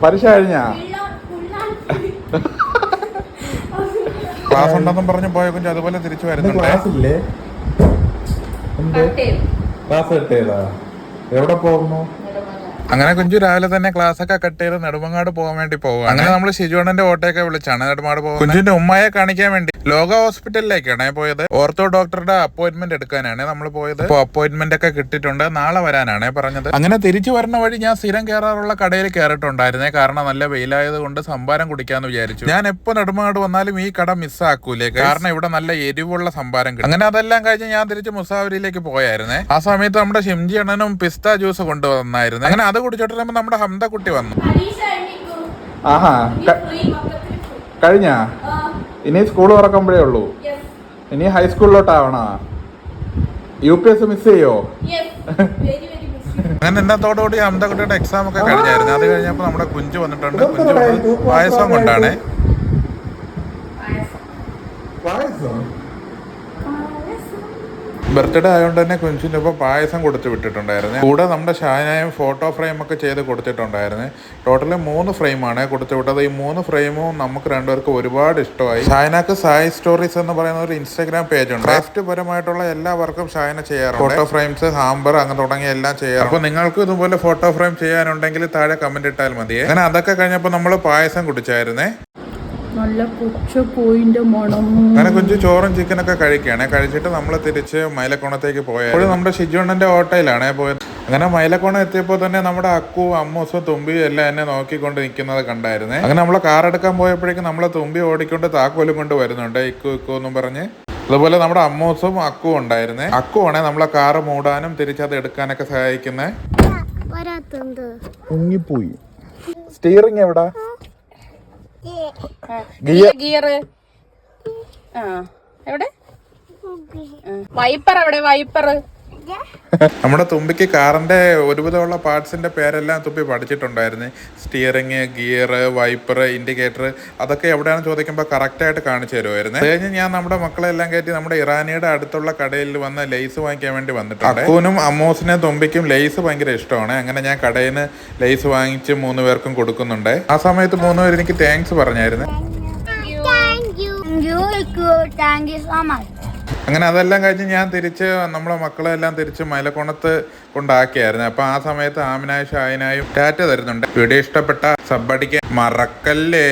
പരീക്ഷ കഴിഞ്ഞാ? ക്ലാസ് ഉണ്ടെന്നും പറഞ്ഞ് പോയ കുഞ്ഞ് അതുപോലെ തിരിച്ചു വരുന്നുണ്ട്. ക്ലാസ് കട്ട് ചെയ്താ എവിടെ പോകുന്നു? അങ്ങനെ കുഞ്ചു രാവിലെ തന്നെ ക്ലാസ് ഒക്കെ കട്ട് ചെയ്ത് നെടുമങ്ങാട് പോകാൻ വേണ്ടി പോവുക. അങ്ങനെ നമ്മൾ ഷിജുവണ്ണന്റെ ഓട്ടോയൊക്കെ വിളിച്ചാണ് നെടുമാട് പോകുന്നത്. കുഞ്ചുവിന്റെ ഉമ്മയെ കാണിക്കാൻ വേണ്ടി ലോക ഹോസ്പിറ്റലിലേക്കാണ് പോയത്. ഓർത്തോ ഡോക്ടറുടെ അപ്പോയിന്റ്മെന്റ് എടുക്കാനാണ് നമ്മൾ പോയത്. ഇപ്പോൾ അപ്പോയിന്റ്മെന്റ് ഒക്കെ കിട്ടിയിട്ടുണ്ട്, നാളെ വരാനാണ് പറഞ്ഞത്. അങ്ങനെ തിരിച്ചു വരുന്ന വഴി ഞാൻ സ്ഥിരം കയറാറുള്ള കടയിൽ കയറിയിട്ടുണ്ടായിരുന്നേ. കാരണം നല്ല വെയിലായത് കൊണ്ട് സംഭാരം കുടിക്കാന്ന് വിചാരിച്ചു. ഞാൻ എപ്പോ നെടുമങ്ങാട് വന്നാലും ഈ കട മിസ്സാക്കൂലേ, കാരണം ഇവിടെ നല്ല എരിവുള്ള സംഭാരം കിട്ടും. അങ്ങനെ അതെല്ലാം കഴിഞ്ഞ് ഞാൻ തിരിച്ച് മുസാഫരിയിലേക്ക് പോയായിരുന്നേ. ആ സമയത്ത് നമ്മുടെ ഷിംജി അണ്ണനും പിസ്ത ജ്യൂസ് കൊണ്ടുവന്നായിരുന്നു. അങ്ങനെ അത് കുടിച്ചോട്ടിരുമ്പോ നമ്മുടെ ഹംദ കുട്ടി വന്നു. ആഹാ, കഴിഞ്ഞാ? ഇനി സ്കൂൾ തുറക്കുമ്പോഴേ ഉള്ളൂ. ഇനി ഹൈസ്കൂളിലോട്ടാവണ? UPS മിസ് ചെയ്യോ? അങ്ങനെ എന്നത്തോടുകൂടി ഹംദ കുട്ടിയുടെ എക്സാം ഒക്കെ കഴിഞ്ഞായിരുന്നു. അത് കഴിഞ്ഞപ്പോ നമ്മുടെ കുഞ്ചു വന്നിട്ടുണ്ട്. കുഞ്ചു പായസം കൊണ്ടാണ്. ബർത്ത്ഡേ ആയതുകൊണ്ട് തന്നെ കുഞ്ചിൻ്റെ ഒപ്പം പായസം കൊടുത്ത് വിട്ടിട്ടുണ്ടായിരുന്നു. കൂടെ നമ്മുടെ ഷായനായും ഫോട്ടോ ഫ്രെയിം ഒക്കെ ചെയ്ത് കൊടുത്തിട്ടുണ്ടായിരുന്നു. ടോട്ടല് 3 ഫ്രെയിമാണ് കൊടുത്തു വിട്ടത്. ഈ 3 ഫ്രെയിമും നമുക്ക് രണ്ടുപേർക്ക് ഒരുപാട് ഇഷ്ടമായി. ഷായനക്ക് സായി സ്റ്റോറീസ് എന്ന് പറയുന്ന ഒരു ഇൻസ്റ്റാഗ്രാം പേജ് ഉണ്ട്. ക്രാഫ്റ്റ് പരമായിട്ടുള്ള എല്ലാ വർക്കും ഷായന ചെയ്യാറുണ്ട്. ഫോട്ടോ ഫ്രെയിംസ്, ഹാമ്പർ അങ്ങനെ തുടങ്ങിയ എല്ലാം ചെയ്യാറുണ്ട്. അപ്പോൾ നിങ്ങൾക്ക് ഇതുപോലെ ഫോട്ടോ ഫ്രെയിം ചെയ്യാനുണ്ടെങ്കിൽ താഴെ കമന്റ് ഇട്ടാൽ മതിയേ. അങ്ങനെ അതൊക്കെ കഴിഞ്ഞപ്പോൾ നമ്മൾ പായസം കുടിച്ചായിരുന്നേ. നല്ല കോയിന്റെ മണം. അങ്ങനെ കുഞ്ചു ചോറും ചിക്കനൊക്കെ കഴിക്കുകയാണ്. കഴിച്ചിട്ട് നമ്മൾ തിരിച്ച് മൈലക്കോണത്തേക്ക് പോയത്. അപ്പോൾ നമ്മുടെ ഷിജുണ്ണന്റെ ഓട്ടോയിലാണ് പോയത്. അങ്ങനെ മൈലക്കോണം എത്തിയപ്പോൾ തന്നെ നമ്മുടെ അക്കു, അമ്മൂസും തുമ്പിയും എല്ലാം എന്നെ നോക്കിക്കൊണ്ട് നിൽക്കുന്നത് കണ്ടായിരുന്നേ. അങ്ങനെ നമ്മളെ കാർ എടുക്കാൻ പോയപ്പോഴേക്കും നമ്മളെ തുമ്പി ഓടിക്കൊണ്ട് താക്കോലും കൊണ്ട് വരുന്നുണ്ട്, ഇക്കു ഇക്കു എന്നും പറഞ്ഞ്. അതുപോലെ നമ്മുടെ അമ്മൂസും അക്കു ഉണ്ടായിരുന്നേ. അക്കു ആണേ നമ്മളെ കാറ് മൂടാനും തിരിച്ചത് എടുക്കാനൊക്കെ സഹായിക്കുന്നേ. മുങ്ങിപ്പോയി. സ്റ്റീറിംഗ് എവിടാ? ഗിയർ എവിടെ? വൈപ്പർ എവിടെ? വൈപ്പർ. നമ്മുടെ തുമ്പിക്ക് കാറിന്റെ ഒരുവിധമുള്ള പാർട്സിന്റെ പേരെല്ലാം തുമ്പി പഠിച്ചിട്ടുണ്ടായിരുന്നു. സ്റ്റിയറിംഗ്, ഗിയർ, വൈപ്പർ, ഇൻഡിക്കേറ്റർ, അതൊക്കെ എവിടെയാണെന്ന് ചോദിക്കുമ്പോൾ കറക്റ്റായിട്ട് കാണിച്ചു തരുമായിരുന്നു. അത് കഴിഞ്ഞ് ഞാൻ നമ്മുടെ മക്കളെല്ലാം കയറ്റി നമ്മുടെ ഇറാനിയുടെ അടുത്തുള്ള കടയിൽ വന്ന് ലേസ് വാങ്ങിക്കാൻ വേണ്ടി വന്നിട്ടുണ്ട്. അക്കൂനും അമ്മൂസിനും തുമ്പിക്കും ലേസ് ഭയങ്കര ഇഷ്ടമാണ്. അങ്ങനെ ഞാൻ കടയിൽ നിന്ന് ലേസ് വാങ്ങിച്ച് 3 പേർക്കും കൊടുക്കുന്നുണ്ട്. ആ സമയത്ത് 3 പേര് എനിക്ക് താങ്ക്സ് പറഞ്ഞായിരുന്നു. അങ്ങനെ അതെല്ലാം കഴിഞ്ഞ് ഞാൻ തിരിച്ച് നമ്മളെ മക്കളെല്ലാം തിരിച്ച് മൈലക്കോണത്ത് കൊണ്ടാക്കിയായിരുന്നു. അപ്പോൾ ആ സമയത്ത് ആമിനായും ഷായനായും ടാറ്റ തരുന്നുണ്ട്. വീഡിയോ ഇഷ്ടപ്പെട്ട സബ് അടിക്കാൻ മറക്കല്ലേ.